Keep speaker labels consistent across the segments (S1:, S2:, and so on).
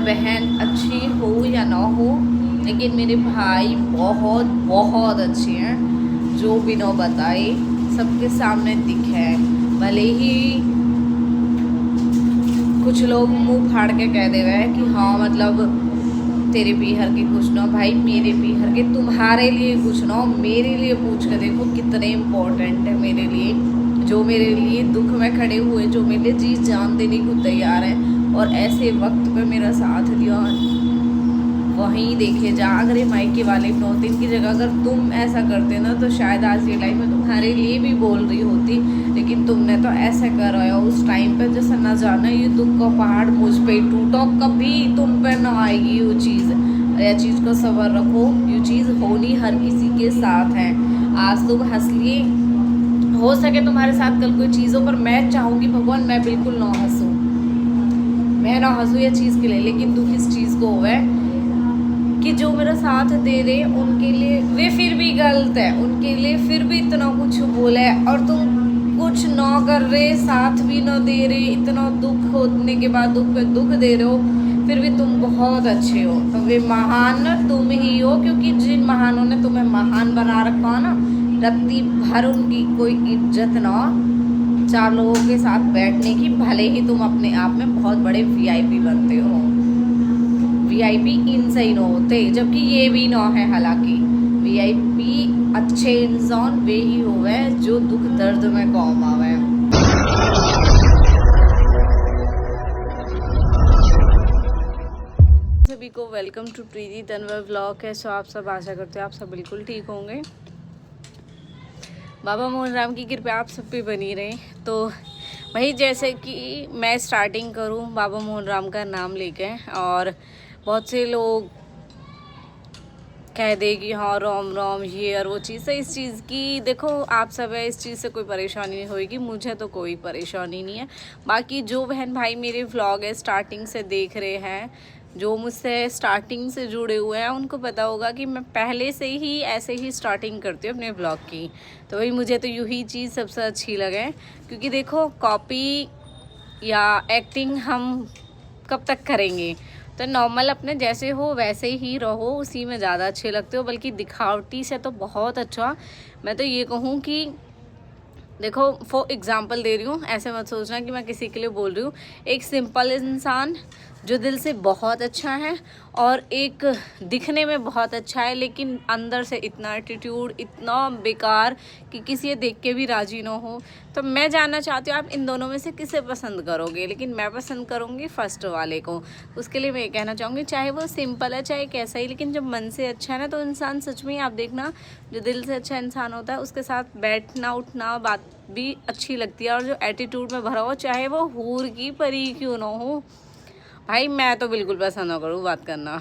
S1: बहन अच्छी हो या ना हो, लेकिन मेरे भाई बहुत बहुत अच्छे हैं। जो बिना बताए सबके सामने दिखे, भले ही कुछ लोग मुंह फाड़ के कह दे रहे हैं कि हाँ मतलब तेरे पीहर के कुछ ना, भाई मेरे पीहर के तुम्हारे लिए कुछ ना, मेरे लिए पूछ कर देखो कितने इम्पोर्टेंट है मेरे लिए। जो मेरे लिए दुख में खड़े हुए, जो मेरे लिए जी जान देने को तैयार है, और ऐसे वक्त पे मेरा साथ दिया, वहीं देखे जा। अगर ये मायके वाले होते, इनकी जगह अगर तुम ऐसा करते ना, तो शायद आज ये लाइफ में तुम्हारे लिए भी बोल रही होती, लेकिन तुमने तो ऐसे कर रहे हो उस टाइम पे जैसे न जाना ये दुख का पहाड़ मुझ पे टूटो, कभी तुम पे ना आएगी वो चीज़। यह चीज़ को सबर रखो, ये चीज़ होनी हर किसी के साथ है। आज तुम हंस लिए, हो सके तुम्हारे साथ कल कोई चीज़ों पर मैं चाहूँगी भगवान मैं बिल्कुल ना हंसूँ, मैं ना हंसूँ ये चीज़ के लिए, लेकिन दुख इस चीज़ को हुआ है कि जो मेरा साथ दे रहे उनके लिए वे फिर भी गलत है, उनके लिए फिर भी इतना कुछ बोला है, और तुम कुछ ना कर रहे, साथ भी ना दे रहे, इतना दुख होने के बाद दुख पे दुख दे रहे हो, फिर भी तुम बहुत अच्छे हो। तो वे महान तुम ही हो, क्योंकि जिन महानों ने तुम्हें महान बना रखा ना, रत्ती भर उनकी कोई इज्जत ना चार लोगों के साथ बैठने की, भले ही तुम अपने आप में बहुत बड़े वीआईपी बनते हो। वीआईपी इनसे ही न होते, जबकि ये भी न है। हालांकि वीआईपी अच्छे इंसान वे ही होवे जो दुख दर्द में काम आवे। सभी को welcome to Preeti Tanwar vlog. कैसे आप सब, आशा करते हैं आप सब बिल्कुल ठीक होंगे। बाबा मोहन राम की कृपा आप सब पे बनी रहे। तो वही जैसे कि मैं स्टार्टिंग करूं बाबा मोहन राम का नाम लेके, और बहुत से लोग कह दे कि हाँ राम राम ये और वो चीज़। तो इस चीज़ की देखो आप सब है, इस चीज़ से कोई परेशानी नहीं होगी, मुझे तो कोई परेशानी नहीं है। बाकी जो बहन भाई मेरे व्लॉग है स्टार्टिंग से देख रहे हैं, जो मुझसे स्टार्टिंग से जुड़े हुए हैं, उनको पता होगा कि मैं पहले से ही ऐसे ही स्टार्टिंग करती हूँ अपने ब्लॉग की। तो वही मुझे तो यूँ ही चीज़ सबसे अच्छी लगे, क्योंकि देखो कॉपी या एक्टिंग हम कब तक करेंगे। तो नॉर्मल अपने जैसे हो वैसे ही रहो, उसी में ज़्यादा अच्छे लगते हो। बल्कि दिखावटी से तो बहुत अच्छा, मैं तो ये कहूँ कि देखो फॉर एग्जांपल दे रही हूँ, ऐसे मत सोचना कि मैं किसी के लिए बोल रही हूँ। एक सिंपल इंसान जो दिल से बहुत अच्छा है, और एक दिखने में बहुत अच्छा है लेकिन अंदर से इतना एटीट्यूड, इतना बेकार कि किसी ये देख के भी राजी ना हो। तो मैं जानना चाहती हूँ आप इन दोनों में से किसे पसंद करोगे, लेकिन मैं पसंद करूँगी फर्स्ट वाले को। उसके लिए मैं ये कहना चाहूँगी, चाहे वो सिंपल है चाहे कैसा ही, लेकिन जब मन से अच्छा है ना, तो इंसान सच में आप देखना, जो दिल से अच्छा इंसान होता है उसके साथ बैठना उठना बात भी अच्छी लगती है। और जो एटीट्यूड में भरा हो, चाहे वो हूर की परी क्यों ना हो, भाई मैं तो बिल्कुल पसंद ना करूँ बात करना।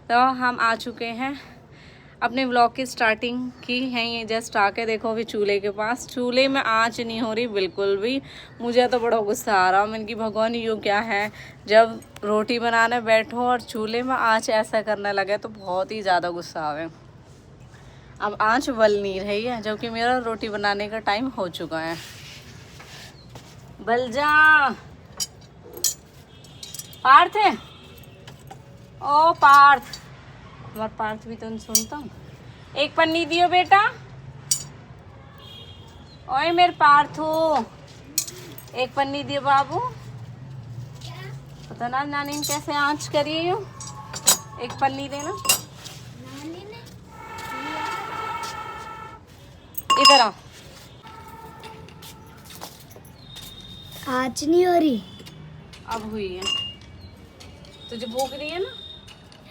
S1: तो हम आ चुके हैं अपने व्लॉग की स्टार्टिंग की है, ये जस्ट आके देखो अभी चूल्हे के पास। चूल्हे में आंच नहीं हो रही बिल्कुल भी, मुझे तो बड़ा गुस्सा आ रहा। मैंने कि भगवान यूँ क्या है, जब रोटी बनाने बैठो और चूल्हे में आंच ऐसा करने लगे तो बहुत ही ज़्यादा गुस्सा आवे। अब आंच बल नहीं रही है, जबकि मेरा रोटी बनाने का टाइम हो चुका है। बल जा पार्थ है, ओ पार्थ, हमारा पार्थ भी तो सुनता हूँ। एक पन्नी दियो बेटा, ओए मेरे पार्थ हो, एक पन्नी दियो बाबू। पता ना नानी ने कैसे आंच करी है, एक पन्नी देना। इधर आओ।
S2: आज नहीं हो रही,
S1: अब हुई है। तुझे भूख नहीं है ना?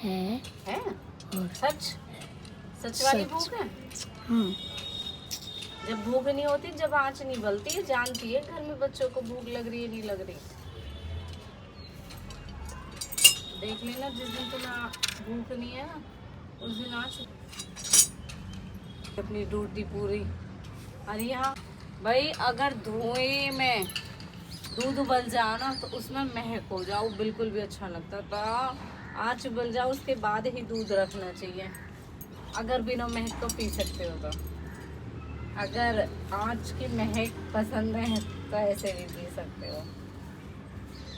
S1: है
S2: और
S1: सच सच वाली भूख है।
S2: हाँ,
S1: जब भूख नहीं होती, जब आंच नहीं बलती है, जानती है घर में बच्चों को भूख लग रही है नहीं लग रही। देख लेना जिस दिन तुम्हें भूख नहीं है ना, उस दिन आंच अपनी ड्यूटी पूरी। अरे यहाँ भाई अगर धुएं में दूध उबल जाओ ना, तो उसमें महक हो जाओ, बिल्कुल भी अच्छा लगता। तो आँच उबल जाओ उसके बाद ही दूध रखना चाहिए। अगर बिना महक तो पी सकते हो, तो अगर आँच की महक पसंद है तो ऐसे भी पी सकते हो।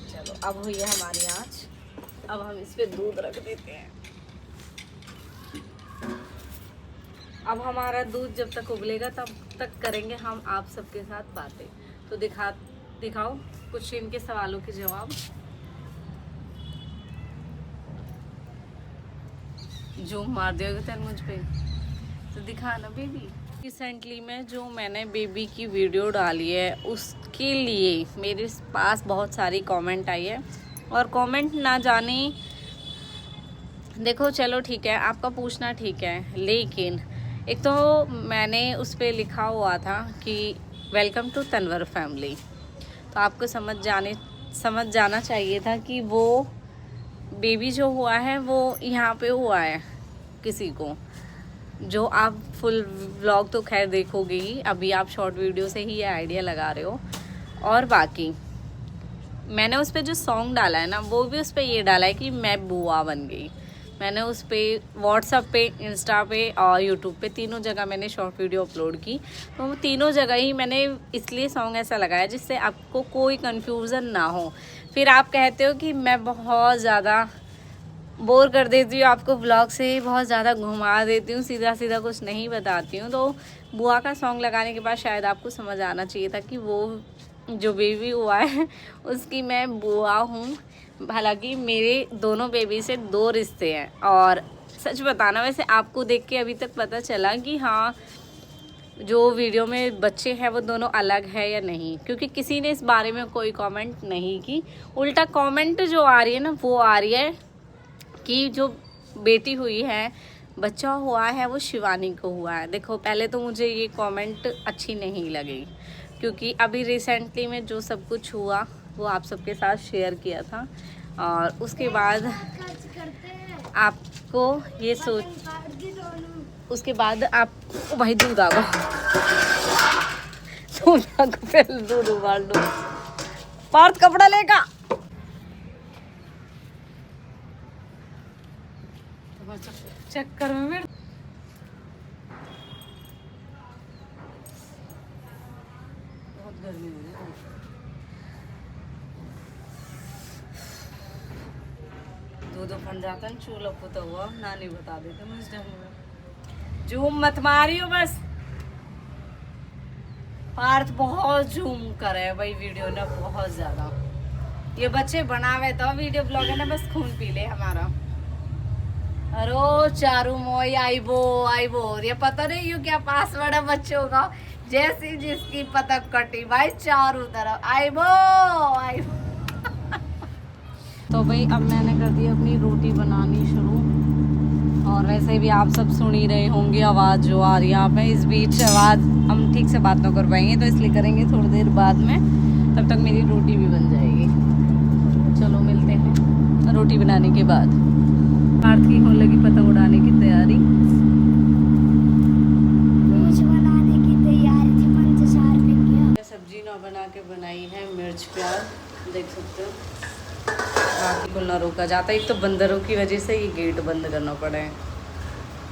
S1: चलो अब हुई है हमारी आँच, अब हम इस पे दूध रख देते हैं। अब हमारा दूध जब तक उबलेगा तब तक करेंगे हम आप सबके साथ बातें। तो दिखाओ कुछ इनके सवालों के जवाब। जूम मार दिया तेरे मुझ पे, तो दिखा ना बेबी। रिसेंटली में जो मैंने बेबी की वीडियो डाली है उसके लिए मेरे पास बहुत सारी कमेंट आई है। और कमेंट ना जाने, देखो चलो ठीक है आपका पूछना ठीक है, लेकिन एक तो मैंने उस पर लिखा हुआ था कि वेलकम टू तनवर फैमिली, तो आपको समझ जाना चाहिए था कि वो बेबी जो हुआ है वो यहाँ पे हुआ है किसी को। जो आप फुल व्लॉग तो खैर देखोगे ही, अभी आप शॉर्ट वीडियो से ही ये आइडिया लगा रहे हो। और बाकी मैंने उस पर जो सॉन्ग डाला है ना, वो भी उस पर ये डाला है कि मैं बुआ बन गई। मैंने उस पर व्हाट्सएप पे, इंस्टा पे और यूट्यूब पे तीनों जगह मैंने शॉर्ट वीडियो अपलोड की। तो वो तीनों जगह ही मैंने इसलिए सॉन्ग ऐसा लगाया जिससे आपको कोई कन्फ्यूज़न ना हो। फिर आप कहते हो कि मैं बहुत ज़्यादा बोर कर देती हूँ आपको, ब्लॉग से बहुत ज़्यादा घुमा देती हूँ, सीधा सीधा कुछ नहीं बताती हूँ। तो बुआ का सॉन्ग लगाने के बाद शायद आपको समझ आना चाहिए था कि वो जो बेबी हुआ है उसकी मैं बुआ हूँ। हालांकि मेरे दोनों बेबी से 2 रिश्ते हैं। और सच बताना, वैसे आपको देख के अभी तक पता चला कि हाँ जो वीडियो में बच्चे हैं वो दोनों अलग है या नहीं, क्योंकि किसी ने इस बारे में कोई कमेंट नहीं की। उल्टा कमेंट जो आ रही है ना, वो आ रही है कि जो बेटी हुई है, बच्चा हुआ है, वो शिवानी को हुआ है। देखो पहले तो मुझे ये कमेंट अच्छी नहीं लगी, क्योंकि अभी रिसेंटली में जो सब कुछ हुआ वो आप सबके साथ शेयर किया था। और उसके बाद आपको ये उसके बाद आप भाई दूध आ गो पहले दूध उबाल लो, पार्थ कपड़ा लेगा। चक्कर में मेरे बहुत गर्मी हो रही है। दूध फन जाता है, चूल्हा पुता हुआ नानी बता देते मुझे ढंग में। जूम मत मारियो बस। पार्थ बहुत जूम करे है भाई वीडियो ना, बहुत ज्यादा। ये बच्चे बनावे तो वीडियो ब्लॉग है ना, बस खून पी ले हमारा। अरो चारू मोई आईबो ये पता नहीं यू क्या पासवर्ड है बच्चों का, जैसी जिसकी पतंग कटी भाई चारों तरफ आईबो। तो भाई अब मैंने कर दी अपनी रोटी बनानी शुरू। और वैसे भी आप सब सुन ही रहे होंगे आवाज़ जो आ रही है यहाँ पे। इस बीच आवाज़ हम ठीक से बात ना कर पाएंगे, तो इसलिए करेंगे थोड़ी देर बाद में। तब तक मेरी रोटी भी बन जाएगी। चलो मिलते हैं रोटी बनाने के बाद। पार्थ की होने लगी पतंग उड़ाने की तैयारी।
S2: बनाने की तैयारी थी, पंचसार पे किया।
S1: सब्जी ना बना के बनाई है मिर्च प्याज, देख सकते हो। बाकी को ना रोका जाता, एक तो बंदरों की वजह से ये गेट बंद करना पड़ा है।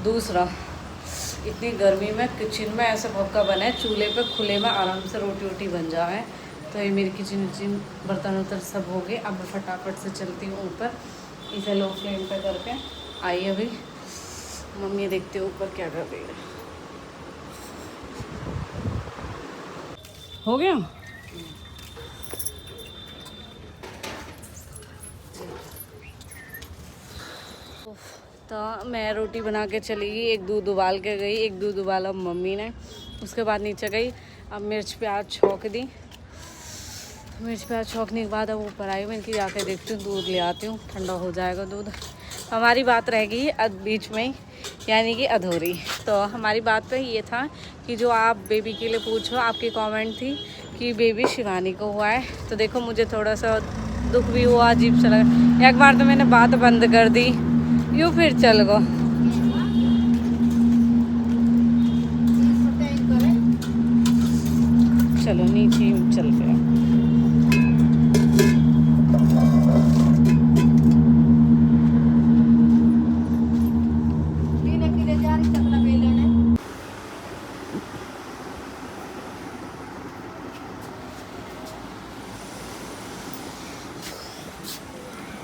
S1: दूसरा इतनी गर्मी में किचन में ऐसा भक्का बना है, चूल्हे पे खुले में आराम से रोटी वोटी बन जाए। तो ये मेरी किचन बर्तन वर्तन सब हो गए। अब मैं फटाफट से चलती हूँ ऊपर, इसे लो फ्लेम पे करके आई। अभी मम्मी देखते हो ऊपर क्या कर रही है। हो गया। तो मैं रोटी बना के चली गई, एक दूध उबाल के गई, एक दूध उबाला मम्मी ने। उसके बाद नीचे गई, अब मिर्च प्याज छौंक दी। मिर्च प्याज छौंकने के बाद अब ऊपर आई, मैं इनकी जाके देखती हूँ, दूध ले आती हूँ, ठंडा हो जाएगा दूध। हमारी बात रह गई बीच में, यानी कि अधूरी। तो हमारी बात पे ये था कि जो आप बेबी के लिए पूछो, आपकी कमेंट थी कि बेबी शिवानी को हुआ है। तो देखो मुझे थोड़ा सा दुख भी हुआ, अजीब सा लगा। एक बार तो मैंने बात बंद कर दी, यूँ फिर चल गो। चलो नीचे चलते हैं।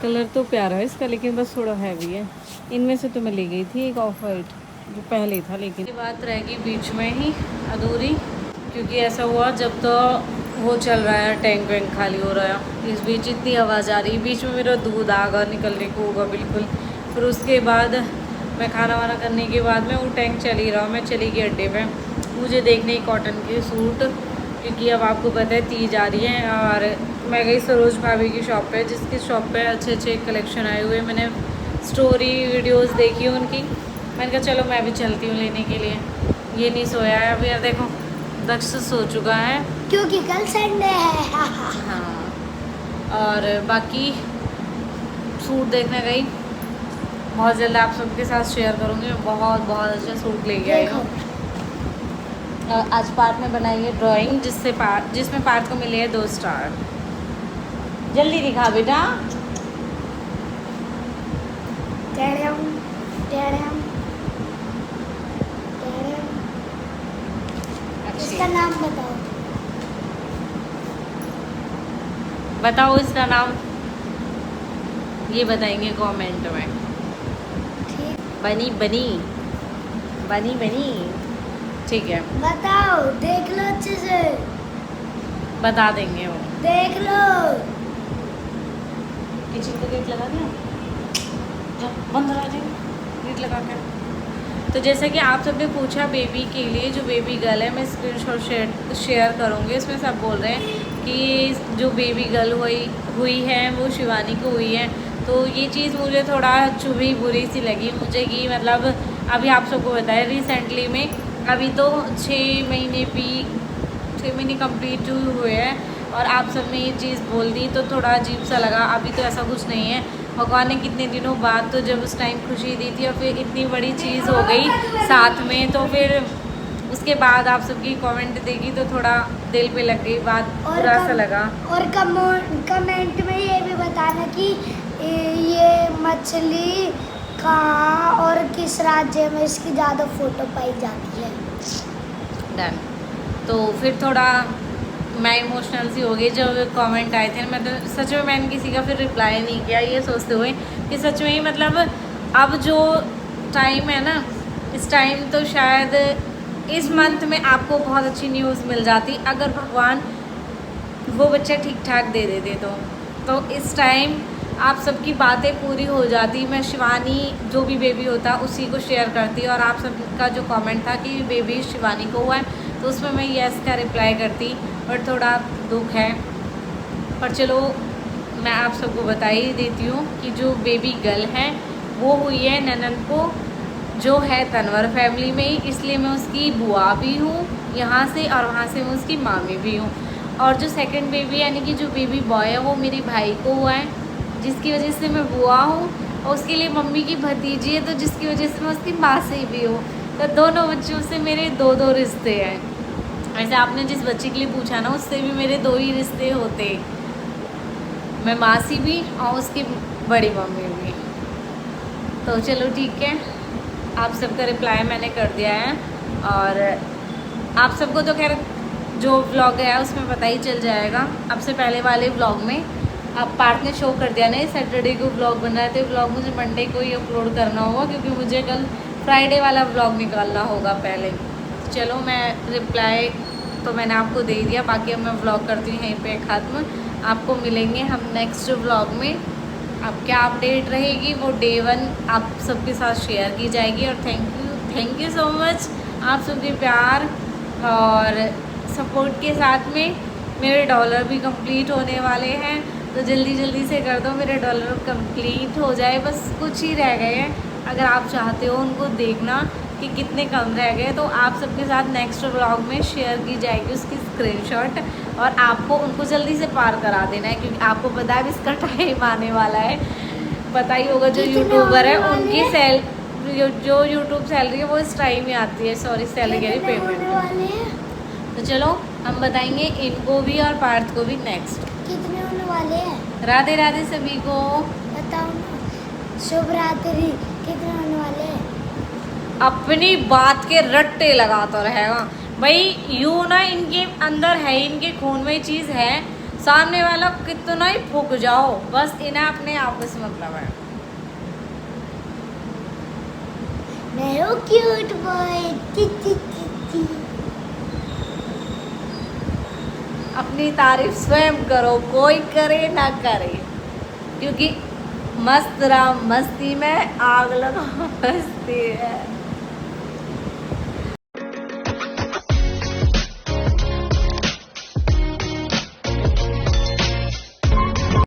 S1: कलर तो प्यारा है इसका, लेकिन बस थोड़ा हैवी है। इनमें से तो मैं ले गई थी एक ऑफ वाइट जो पहले था, लेकिन ये बात रहेगी बीच में ही अधूरी, क्योंकि ऐसा हुआ जब तो वो चल रहा है टैंक वैंक खाली हो रहा है, इस बीच इतनी आवाज़ आ रही, बीच में मेरा दूध आगा निकलने को होगा बिल्कुल। फिर उसके बाद मैं खाना वाना करने के बाद में वो टैंक चल ही रहा, मैं चली गई अड्डे पे मुझे देखने कॉटन के सूट, क्योंकि अब आपको पता है तीज आ रही है। और मैं गई सरोज भाभी की शॉप पे, जिसकी शॉप पे अच्छे अच्छे कलेक्शन आए हुए, मैंने स्टोरी वीडियोस देखी उनकी, मैंने कहा चलो मैं भी चलती हूँ लेने के लिए। ये नहीं सोया है अभी, यार देखो दक्ष सो चुका है
S2: क्योंकि कल संडे है।
S1: हाँ, और बाकी सूट देखने गई, बहुत जल्द आप सबके साथ शेयर करूँगी। मैं बहुत बहुत अच्छा सूट लेके आई हूँ। आज पार्थ ने बनाई है ड्राइंग, जिसमें पार्थ को मिले हैं 2 स्टार। जल्दी दिखा बेटा।
S2: टेढ़म, टेढ़म, टेढ़म। इसका नाम बताओ।
S1: बताओ इसका नाम, ये बताएंगे कमेंट में।
S2: ठीक,
S1: बनी बनी बनी बनी, ठीक है
S2: बताओ, देख लो अच्छे से,
S1: बता देंगे वो।
S2: देख लो।
S1: किचन का गेट लगा दिया, जब बंद रहा जाए गेट लगा के। तो जैसा कि आप सबने पूछा बेबी के लिए, जो बेबी गर्ल है, मैं स्क्रीनशॉट शेयर करूँगी। इसमें सब बोल रहे हैं कि जो बेबी गर्ल हुई है वो शिवानी को हुई है। तो ये चीज़ मुझे थोड़ा चुभी बुरी सी लगी मुझे, कि मतलब अभी आप सबको बताया रिसेंटली में, अभी तो 6 महीने कंप्लीट हुए हैं और आप सब ने ये चीज़ बोल दी, तो थोड़ा अजीब सा लगा। अभी तो ऐसा कुछ नहीं है, भगवान ने कितने दिनों बाद तो जब उस टाइम खुशी दी थी और फिर इतनी बड़ी चीज़ हो गई साथ में, तो फिर उसके बाद आप सबकी कमेंट देखी तो थोड़ा दिल पे लग गई बात, बुरा सा लगा।
S2: और कमेंट में ये भी बताना कि ये मछली कहाँ और किस राज्य में इसकी ज़्यादा फोटो पाई जाती है।
S1: डन। तो फिर थोड़ा मैं इमोशनल सी हो गई जब कमेंट आए थे। मतलब सच में मैंने किसी का फिर रिप्लाई नहीं किया, ये सोचते हुए कि सच में ही मतलब अब जो टाइम है ना, इस टाइम तो शायद इस मंथ में आपको बहुत अच्छी न्यूज़ मिल जाती अगर भगवान वो बच्चा ठीक ठाक दे देते तो इस टाइम आप सबकी बातें पूरी हो जाती। मैं शिवानी जो भी बेबी होता उसी को शेयर करती, और आप सबका जो कमेंट था कि बेबी शिवानी को हुआ है तो उसमें मैं यस का रिप्लाई करती, और थोड़ा दुख है। पर चलो मैं आप सबको बता ही देती हूँ कि जो बेबी गर्ल है वो हुई है ननद को, जो है तनवर फैमिली में ही, इसलिए मैं उसकी बुआ भी हूँ यहाँ से, और वहाँ से मैं उसकी मामी भी हूँ। और जो सेकंड बेबी यानी कि जो बेबी बॉय है वो मेरे भाई को हुआ है, जिसकी वजह से मैं बुआ हूँ, और उसके लिए मम्मी की भतीजी है, तो जिसकी वजह से मैं उसकी मासी भी हूँ। तो दोनों बच्चों से मेरे 2 रिश्ते हैं। वैसे आपने जिस बच्चे के लिए पूछा ना, उससे भी मेरे 2 ही रिश्ते होते, मैं मासी भी और उसकी बड़ी मम्मी भी। तो चलो ठीक है, आप सबका रिप्लाई मैंने कर दिया है, और आप सबको तो खैर जो व्लॉग है उसमें पता ही चल जाएगा। अब से पहले वाले व्लॉग में अब पार्थ ने शो कर दिया नहीं, सैटरडे को व्लॉग बन रहे थे, व्लॉग मुझे मंडे को ही अपलोड करना होगा, क्योंकि मुझे कल फ्राइडे वाला व्लॉग निकालना होगा पहले। चलो मैं रिप्लाई तो मैंने आपको दे दिया, बाकी अब मैं व्लॉग करती हूँ यहीं पे ख़त्म। आपको मिलेंगे हम नेक्स्ट व्लॉग में। अब क्या अपडेट रहेगी वो डे 1 आप सबके साथ शेयर की जाएगी। और थैंक यू सो मच आप सबके प्यार और सपोर्ट के साथ में। मेरे डॉलर भी कंप्लीट होने वाले हैं, तो जल्दी से कर दो मेरे डॉलर कंप्लीट हो जाए, बस कुछ ही रह गए हैं। अगर आप चाहते हो उनको देखना कि कितने कम रह गए, तो आप सबके साथ नेक्स्ट व्लॉग में शेयर की जाएगी उसकी स्क्रीनशॉट, और आपको उनको जल्दी से पार करा देना है, क्योंकि आपको पता है इसका टाइम आने वाला है। पता ही होगा जो यूट्यूबर है उनकी जो यूट्यूब सैलरी है वो इस टाइम ही आती है, सॉरी सैलरी पेमेंट। तो चलो हम बताएंगे इनको भी और पार्थ को भी नेक्स्ट।
S2: कितने होने वाले हैं?
S1: राधे राधे सभी को।
S2: बताओ ना, शुभ रात्रि। कितने होने वाले हैं?
S1: अपनी बात के रट्टे लगाता रहेगा भाई, यूँ ना इनके अंदर है, इनके खून में चीज़ है, सामने वाला कितना ही फूक जाओ, बस इन्हें अपने आपस में मतलब है।
S2: मैं हूँ क्यूट बॉय।
S1: अपनी तारीफ स्वयं करो, कोई करे ना करे, क्योंकि मस्त राम मस्ती में आग लगा मस्ती है।